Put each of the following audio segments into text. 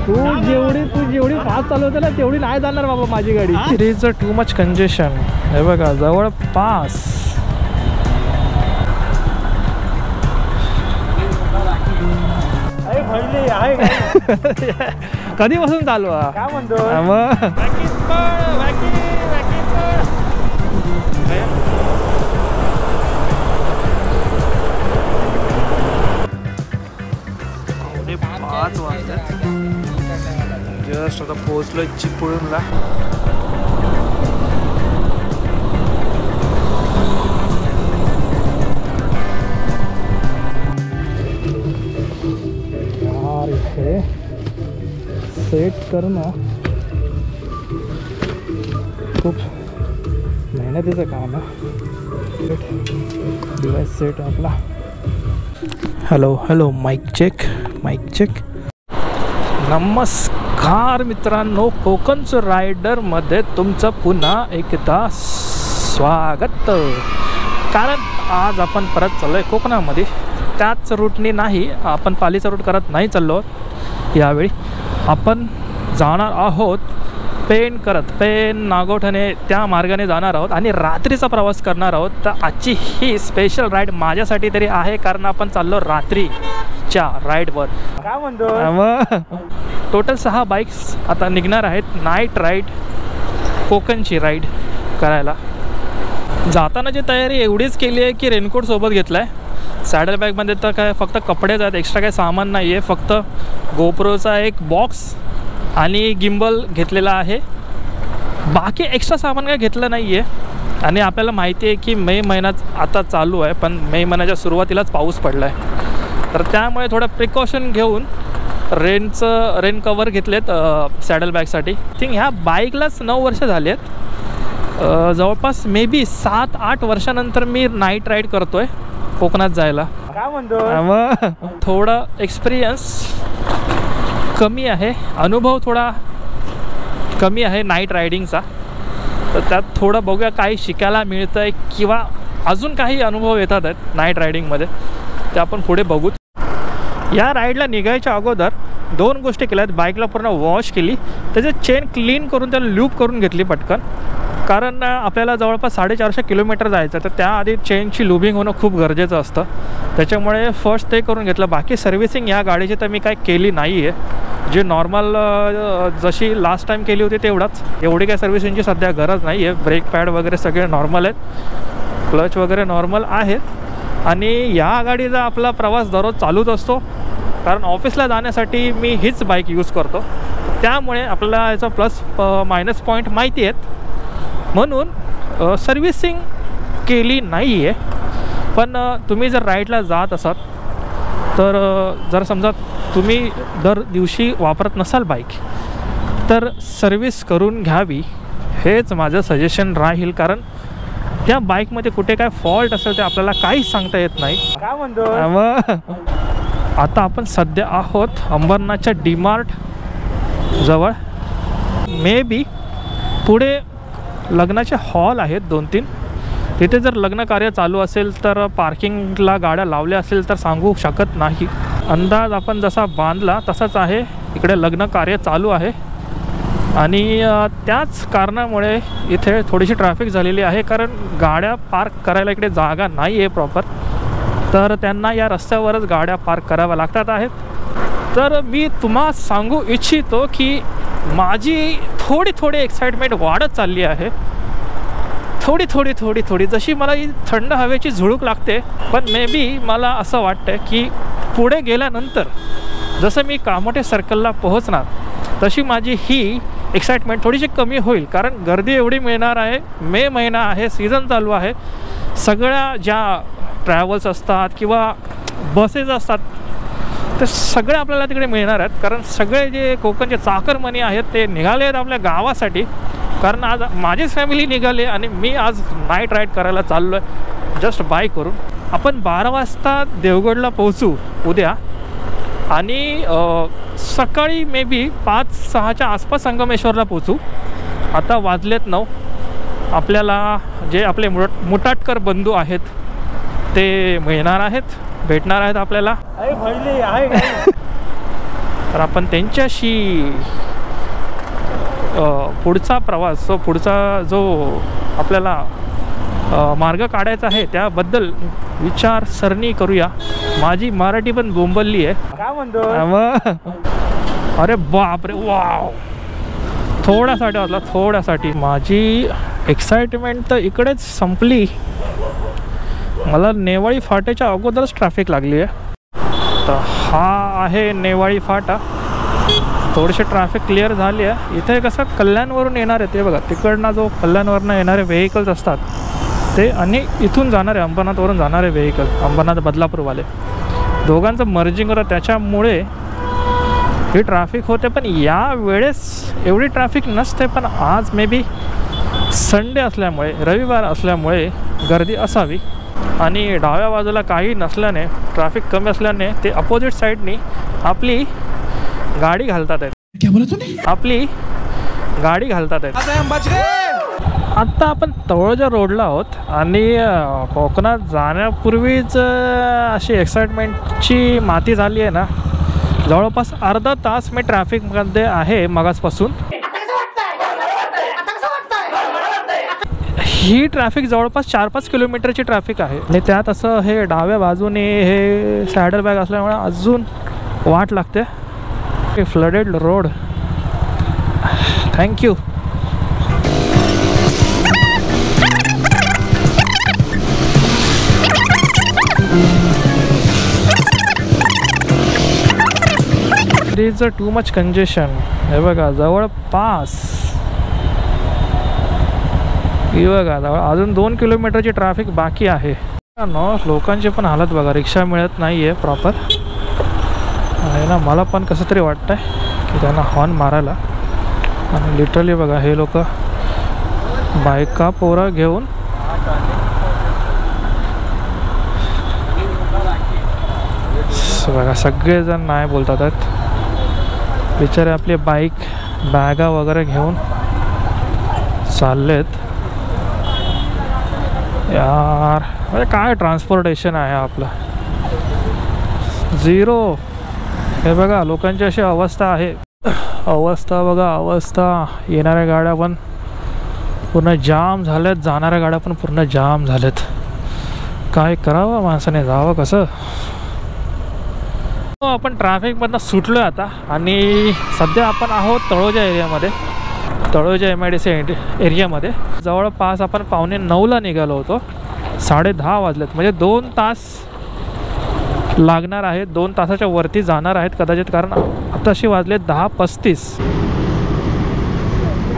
तू जेवढी फास्ट चालवते ना तेवढी नाही जाणार बाबा माझी गाडी. It is too much congestion. हे बघा जवळपास कधीपासून चालू आहे काय म्हणतो जस्ट आता पोहोचलोय चिपळूणला. यार इथे सेट करणं खूप मेहनतीचं काम आहे. डिवाइस सेट आपला. Hello mic check. नमस्कार मित्रांनो, कोकणचं रायडरमध्ये तुमचं पुन्हा एकदा स्वागत. कारण आज आपण परत चाललो आहे कोकणामध्ये. त्याच रूटने नाही, आपण पालीचा रूट करत नाही चाललो आहोत. यावेळी आपण जाणार आहोत पेण नागोठणे त्या मार्गाने जाणार आहोत आणि रात्रीचा प्रवास करणार आहोत. तर आजची ही स्पेशल राईड माझ्यासाठी तरी आहे, कारण आपण चाललो रात्रीच्या राईडवर. काय म्हणतो टोटल 6 बाईक्स आता निघणार आहेत नाईट राईड, कोकणची राईड करायला. जातानाची तयारी एवढीच केली आहे की रेनकोट सोबत घेतला आहे. सॅडल बॅगमध्ये तर काय फक्त कपडेच आहेत, एक्स्ट्रा काही सामान नाही आहे. फक्त गोप्रोचा एक बॉक्स आणि गिम्बल घेतलेला आहे. बाकी एक्स्ट्रा सामान काय घेतलं नाही आहे. आणि आपल्याला माहिती आहे की मे महिना आता चालू आहे, पण मे महिन्याच्या सुरुवातीलाच पाऊस पडला आहे. तर त्यामुळे थोडं प्रिकॉशन घेऊन रेन कवर घेतलेत सॅडल बॅगसाठी. थिंक ह्या बाईकलाच 9 वर्ष झाली आहेत. जवळपास मे बी 7-8 वर्षानंतर मी नाईट राईड करतो आहे कोकणात जायला. काय म्हणतो थोडं एक्सपिरियन्स कमी आहे, अनुभव थोडा कमी आहे नाईट रायडिंगचा. तर त्यात थोडं बघूया काही शिकायला मिळतं आहे किंवा अजून काही अनुभव येतात आहेत नाईट रायडिंगमध्ये, ते आपण पुढे बघू. या राईडला निघायच्या अगोदर 2 गोष्टी केल्या आहेत. बाईकला पूर्ण वॉश केली, त्याचे चेन क्लीन करून त्याला लूप करून घेतली पटकन, कारण आपल्याला जवळपास 450 किलोमीटर जायचं. तर त्याआधी चेनची लुबिंग होणं खूप गरजेचं असतं, त्याच्यामुळे फर्स्ट ते करून घेतलं. बाकी सर्व्हिसिंग या गाडीची तर मी काय केली नाही आहे. जे नॉर्मल जशी लास्ट टाईम केली होती तेवढाच, एवढी काय सर्व्हिसिंगची सध्या गरज नाही आहे. ब्रेक पॅड वगैरे सगळे नॉर्मल आहेत, क्लच वगैरे नॉर्मल आहेत. आणि या गाडीचा आपला प्रवास दररोज चालूच असतो, कारण ऑफिसला जाण्यासाठी मी हीच बाईक यूज करतो. त्यामुळे आपल्याला याचा प्लस मायनस पॉईंट माहिती आहेत, म्हणून सर्व्हिसिंग केली नाही आहे. पण तुम्ही जर राईडला जात असाल तर जर समजा तुम्ही दर दिवशी वापरत नसाल बाईक, तर सर्व्हिस करून घ्यावी हेच माझं सजेशन राहील. कारण त्या बाईकमध्ये कुठे काय फॉल्ट असेल ते आपल्याला काहीच सांगता येत नाही. काय म्हणतो आता आपण सध्या आहोत अंबरनाथच्या डीमार्ट जवळ. मे बी पुढे लग्नाचे हॉल आहेत 2-3, तिथे जर लग्न कार्य चालू असेल तर पार्किंगला गाड्या लावल्या असेल तर सांगू शकत नाही. अंदाज आपण जसा बांधला तसाच आहे. इकडे लग्न कार्य चालू आहे आणि त्याच कारणामुळे इथे थोडीशी ट्रॅफिक झालेली आहे, कारण गाड्या पार्क करायला इकडे जागा नाही आहे प्रॉपर. तर त्यांना या रस्त्यावरच गाड्या पार्क कराव्या लागतात आहेत. तर मी तुम्हाला सांगू इच्छितो की माझी थोडी एक्साइटमेंट वाढत चालली आहे. थोडी जशी मला ही थंड हवेची झुळूक लागते. पण मे बी मला असं वाटतं की पुढे गेल्यानंतर जसं मी कामोठे सर्कलला पोहोचणार तशी माझी ही एक्साइटमेंट थोडीशी कमी होईल, कारण गर्दी एवढी मिळणार आहे. मे महिना आहे, सीझन चालू आहे. सगळ्या ज्या ट्रॅव्हल्स असतात किंवा बसेस असतात ते सगळे आपल्याला तिकडे मिळणार आहेत, कारण सगळे जे कोकणचे चाकरमानी आहेत ते निघाले आहेत आपल्या गावासाठी. कारण आज माझीच फॅमिली निघाली आणि मी आज नाईट राईड करायला चाललो आहे जस्ट बाईकवरून. आपण 12 वाजता देवगडला पोहोचू उद्या आणि सकाळी मे बी 5-6च्या आसपास संगमेश्वरला पोहोचू. आता वाजलेत 9. आपल्याला जे आपले मुटाटकर बंधू आहेत ते मिळणार आहेत, भेटणार आहेत आपल्याला. तर आपण त्यांच्याशी पुढचा प्रवास पुढचा जो आपल्याला मार्ग काढायचा आहे त्याबद्दल विचारसरणी करूया. माझी मराठी पण बोंबलली आहे. काय म्हणतो? अरे बापरे, वाव, थोड्यासाठी वाजला, थोड्यासाठी. माझी एक्साइटमेंट तर इकडेच संपली. मला नेवाळी फाट्याच्या अगोदरच ट्रॅफिक लागली आहे. तर हा आहे नेवाळी फाटा. थोडीशी ट्रॅफिक क्लिअर झाली आहे. इथे कसं कल्याणवरून येणार आहे ते बघा, तिकडनं जो कल्याणवरनं येणारे व्हेकल्स असतात ते आणि इथून जाणारे अंबरनाथवरून जाणारे व्हेकल, अंबरनाथ बदलापूरवाले, दोघांचं मर्जिंग होतं, त्याच्यामुळे ही ट्रॅफिक होते. पण या वेळेस एवढी ट्रॅफिक नसते. पण आज मे बी संडे असल्यामुळे, रविवार असल्यामुळे गर्दी असावी. आणि डाव्या बाजूला काही नसल्याने, ट्रॅफिक कमी असल्याने ते अपोजिट साईडनी आपली गाडी घालतात आहेत. क्या बोला तूने? आपली गाडी घालतात आहेत. आत्ता आपण तळोजा रोडला आहोत आणि कोकणात जाण्यापूर्वीच अशी एक्साइटमेंटची माती झाली आहे ना. जवळपास अर्धा तास मी ट्रॅफिकमध्ये आहे मगासपासून. ही ट्रॅफिक जवळपास 4-5 किलोमीटरची ट्रॅफिक आहे आणि त्यात असं हे डाव्या बाजूने हे सॅडल बॅग असल्यामुळे अजून वाट लागते. Flooded road. Thank you. there is a too much congestion. हे बघा जवळपास, हे बघा जवळ अजून 2 किलोमीटरची ट्रॅफिक बाकी आहे. लोकांची पण हालत बघा, रिक्षा मिळत नाही आहे प्रॉपर. आणि ना मला पण कसं तरी वाटतंय की त्यांना हॉर्न मारायला. आणि लिटरली बघा हे लोक बायका पोरा घेऊन बघा सगळेजण नाही बोलतात आहेत. बिचारे आपली बाईक बॅगा वगैरे घेऊन चाललेत. यार म्हणजे काय ट्रान्सपोर्टेशन आहे आपलं, झिरो. हे बघा लोकांची अशी अवस्था आहे. अवस्था बघा, अवस्था. येणाऱ्या गाड्या पण पूर्ण जाम झाल्यात, जाणाऱ्या गाड्या पण पूर्ण जाम झाल्यात. काय करावं माणसाने, जावं कसं. आपण ट्रॅफिकमधनं सुटलो आता आणि सध्या आपण आहोत तळोजा एरियामध्ये, तळोजा MIDC एरियामध्ये. जवळपास आपण 8:45ला निघालो होतो. 10:30 वाजलेत, म्हणजे 2 तास लागणार आहेत. 2 तासाच्या वरती जाणार आहेत कदाचित, कारण आताशी वाजले 10:35.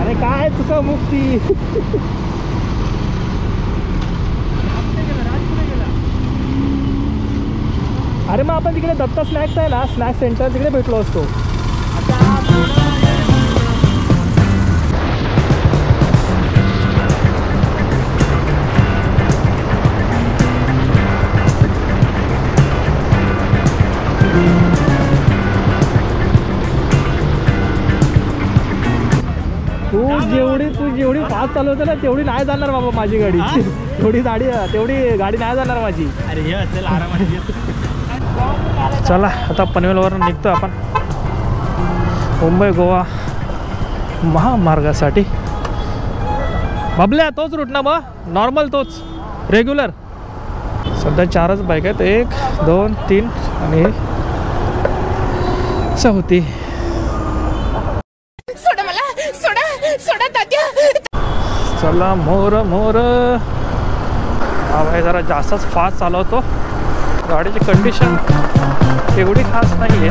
अरे काय चुका मुक्ती. अरे मग आपण तिकडे दत्ता स्नॅक्स आहे ना, स्नॅक्स सेंटर, तिकडे भेटलो असतो. तू जेवढी फास्ट चालवते ना तेवढी नाही जाणार बाबा माझी गाडी. तेवढी गाडी नाही जाणार माझी. अरे हे चल आरामात. चला आता पनवेलवरून निघतो आपण मुंबई गोवा महामार्गासाठी. बबल्या तोच रूट ना बा, नॉर्मल तोच रेग्युलर. सध्या 4च बाईक आहेत, 1, 2, 3 आणि 4. चला मोर मोर. हा भाई जरा जास्तच फास्ट चालवतो. गाडीची कंडिशन एवढी खास नाही आहे.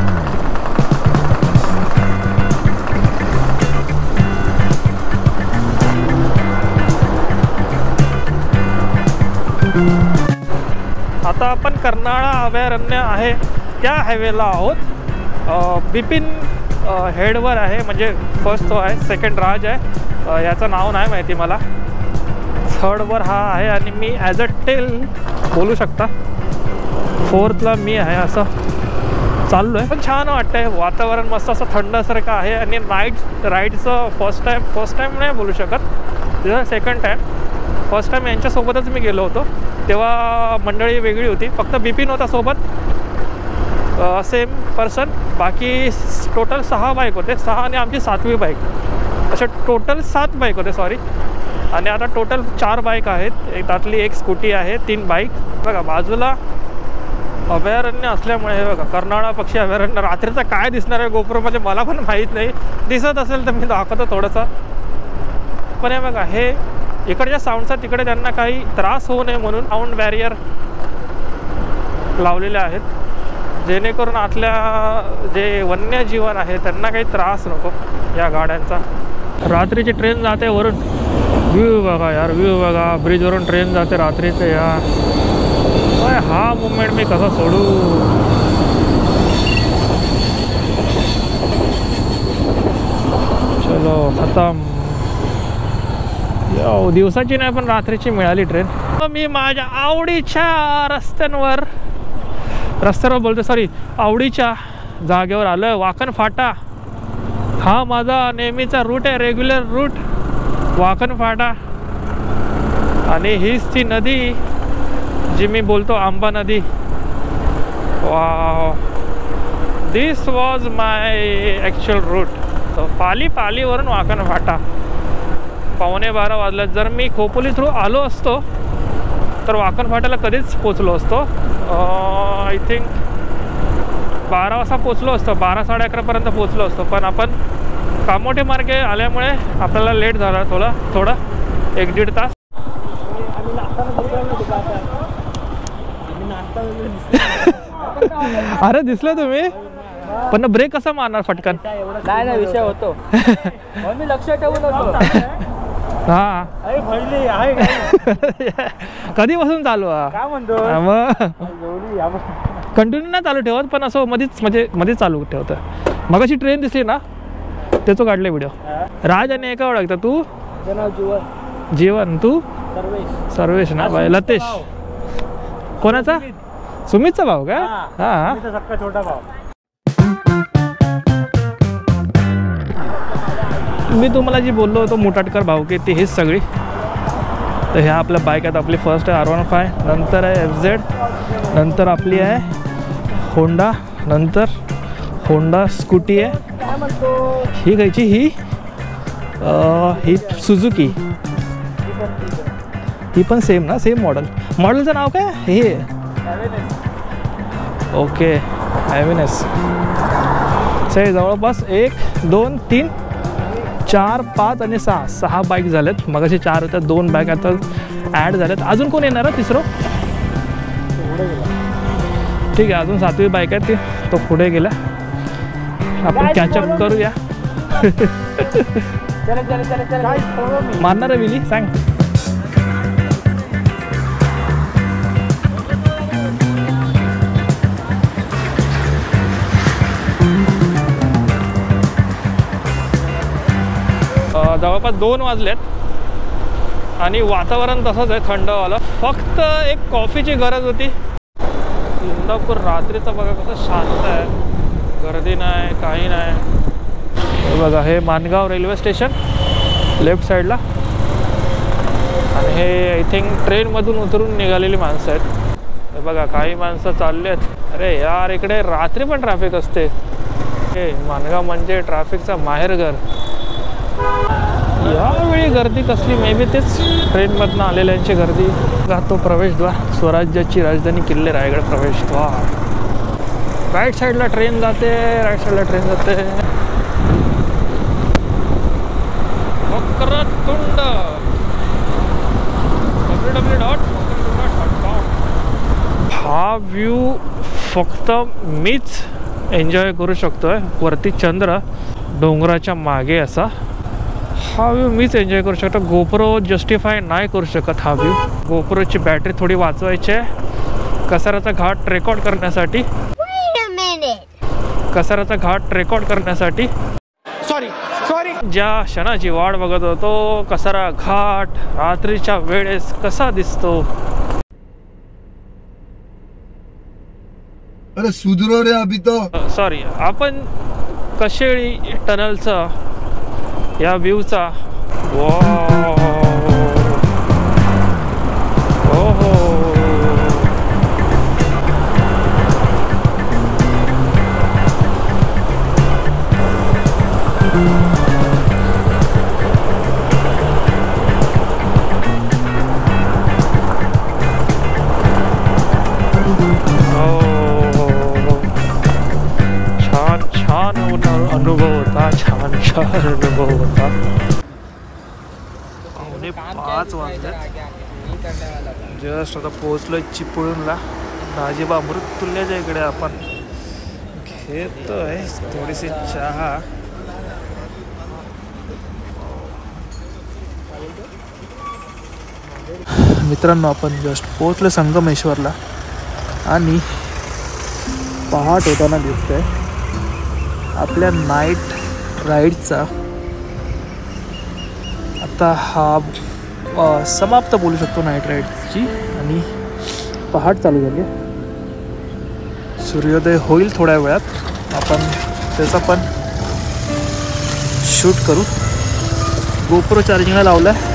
आता आपण कर्नाळा अभयारण्य आहे त्या हायवेला आहोत. बिपिन हेडवर आहे, म्हणजे फर्स्ट तो आहे, सेकंड राज आहे, याचं नाव नाही माहिती मला. थर्डवर हा आहे आणि मी ॲज अ टेल बोलू शकता. 4थला मी आहे. असं चाललो आहे. पण छान वाटतं आहे, वातावरण मस्त असं थंडसारखं आहे. आणि नाईट राईडचं फर्स्ट टाईम नाही बोलू शकत, तिथं सेकंड टाईम. फर्स्ट टाईम यांच्यासोबतच मी गेलो होतो, तेव्हा मंडळी वेगळी होती, फक्त बिपिन होता सोबत. Same person. बाकी टोटल 6 बाईक होते, 6 आणि आमची 7वी बाईक. असे टोटल 7 बाईक होते सॉरी. आणि आता टोटल 4 बाईक आहेत, त्यातली एक स्कूटी आहे, 3 बाईक. बघा बाजूला अभयारण्य असल्यामुळे हे बघा कर्नाळा पक्षी अभयारण्य. रात्रीचा काय दिसणार आहे गोप्रोमध्ये मला पण माहीत नाही, दिसत असेल तर मी दाखवतो थोडंसं. पण हे बघा हे इकडच्या साऊंडचा तिकडे त्यांना काही त्रास होऊ नये म्हणून साऊंड बॅरियर लावलेले आहेत, जेणेकरून आतल्या जे वन्यजीवन आहे त्यांना काही त्रास नको या गाड्यांचा. रात्रीची ट्रेन जाते वरून, व्ह्यू बघा यार, व्ह्यू बघा. ब्रिजवरून ट्रेन जाते रात्रीचं यार. हा मुवमेंट मी कसा सोडू. चलो खतम. दिवसाची नाही पण रात्रीची मिळाली ट्रेन. मी माझ्या आवडीच्या रस्त्यांवर बोलतो सॉरी, आवडीच्या जागेवर आलो आहे. वाकण फाटा हा माझा नेहमीचा रूट आहे, रेग्युलर रूट वाकण फाटा. आणि हीच ती नदी जी मी बोलतो आंबा नदी. Wow, this was my actual route. तो पालीवरून वाकण फाटा. 11:15 वाजल्यात. जर मी खोपोली थ्रू आलो असतो तर वाकण फाट्याला कधीच पोचलो असतो. आय थिंक 12 वाजता पोचलो असतो, 12 साडे 11पर्यंत पोचलो असतो. पण आपण कामोठे मार्गे आल्यामुळे आपल्याला लेट झाला थोडा 1-1.5 तास. अरे दिसले तुम्ही, पण ब्रेक कसा मारणार फटकन. नाही विषय होतो. मी लक्ष ठेवून होतो. हा कधीपासून चालू काय म्हणतो मग कंटिन्यू नाही चालू ठेवत, पण असं मध्येच चालू ठेवतं. मग अशी ट्रेन दिसली ना त्याचं काढले व्हिडिओ. राज आणि एका ओळखता तू? जीवन. तू? सर्वेश ना बाय. लतेश कोणाचा? सुमितचा भाऊ का? हा छोटा भाऊ. मी तुम्हाला जी बोललो होतो मुटाटकर भाऊ की ती हीच सगळी. तर ह्या आपल्या बाईक आहेत. आपली फर्स्ट आहे R15, नंतर आहे FZ, नंतर आपली आहे होंडा, नंतर होंडा स्कूटी आहे. ही घ्यायची ही सुझुकी. ही पण सेम ना, सेम मॉडेलचं नाव काय हे? ओके हॅव्हिनेस. से जवळपास 1, 2, 3, 4, 5 आणि 6 बाईक झाल्यात. मग असे 4 होत्या, 2 बाईक आता ॲड झाल्यात. अजून कोण येणार आहे तिसरं? ठीक आहे, अजून 7वी बाईक आहे ती, तो पुढे गेला. आपण कॅचअप करूया. मारणार आहे विली सांग. जवळपास 2 वाजलेत आणि वातावरण तसंच आहे थंडवालं. फक्त एक कॉफीची गरज होती. इंदापूर रात्रीचं बघा कसं शांत आहे, गर्दी नाही काही नाही. बघा हे मानगाव रेल्वे स्टेशन लेफ्ट साईडला. आणि हे आय थिंक ट्रेनमधून उतरून निघालेली माणसं आहेत. हे बघा काही माणसं चालली आहेत. अरे यार इकडे रात्री पण ट्रॅफिक असते. हे मानगाव म्हणजे ट्रॅफिकचा माहेरघर. यावेळी गर्दी कसली, मे बी तेच ट्रेनमधनं आलेल्यांची गर्दी. तो प्रवेशद्वार, स्वराज्याची राजधानी किल्ले रायगड प्रवेशद्वार. राईट साईडला ट्रेन जाते, वक्रतुंड www.वक्रतुंड.com. हा व्ह्यू फक्त मीच एन्जॉय करू शकतोय. वरती चंद्र, डोंगराच्या मागे असा हा व्ह्यू मीच एन्जॉय करू शकतो. गोप्रो जस्टिफाय नाही करू शकत हा व्ह्यू. गोप्रोची बॅटरी थोडी वाचवायची आहे कसाराचा घाट रेकॉर्ड करण्यासाठी. सॉरी ज्या क्षणाची वाट बघत होतो, कसारा घाट रात्रीच्या वेळेस कसा दिसतो. अरे सुधरो रे अभी तो. सॉरी, आपण कशेळी टनलचा या व्ह्यूचा छान छान अनुभव होता, छान छान अनुभव होता. 5:45 वाजले. जस्ट आता पोहोचलोय चिपळूणला. राजीबा मृत्युल्याच्या इकडे आपण घेतोय थोडीशी चहा. मित्रांनो, आपण जस्ट पोहोचलो संगमेश्वरला आणि पहाट होताना दिसतंय. आपल्या नाईट राईडचा आता हा समाप्त बोलू शकतो नाईट राईडची. आणि पहाट चालू झाली आहे. सूर्योदय होईल थोड्या वेळात. आपण त्याचा पण शूट करू. गोप्रो चार्जिंगला लावला आहे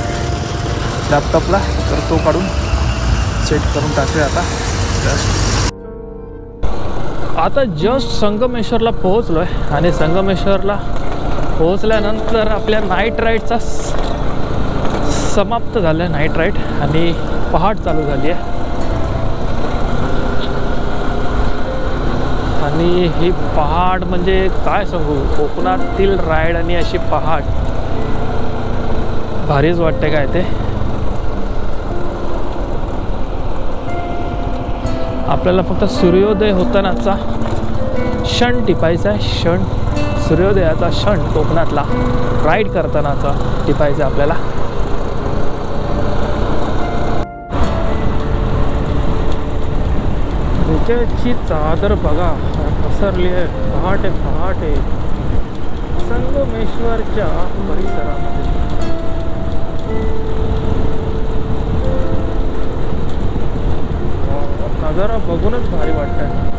लॅपटॉपला, तर तो काढून सेट करून टाकूया आता जस्ट संगमेश्वरला पोहोचलो आहे. आणि संगमेश्वरला पोहोचल्यानंतर आपल्या नाईट राईडचा समाप्त झालं आहे नाईट राईड आणि पहाट चालू झाली आहे. आणि ही पहाट म्हणजे काय सांगू, कोकणातील राईड आणि अशी पहाट भारीच वाटते काय ते. आपल्याला फक्त सूर्योदय होतानाचा क्षण टिपायचा आहे. सूर्योदयाचा क्षण कोकणातला राईड करतानाचा टिपायचा आपल्याला. विजयाची चादर बघा पसरली आहे पहाटे पहाटे संगमेश्वरच्या परिसरामध्ये. नजारा बघूनच भारी वाटतंय.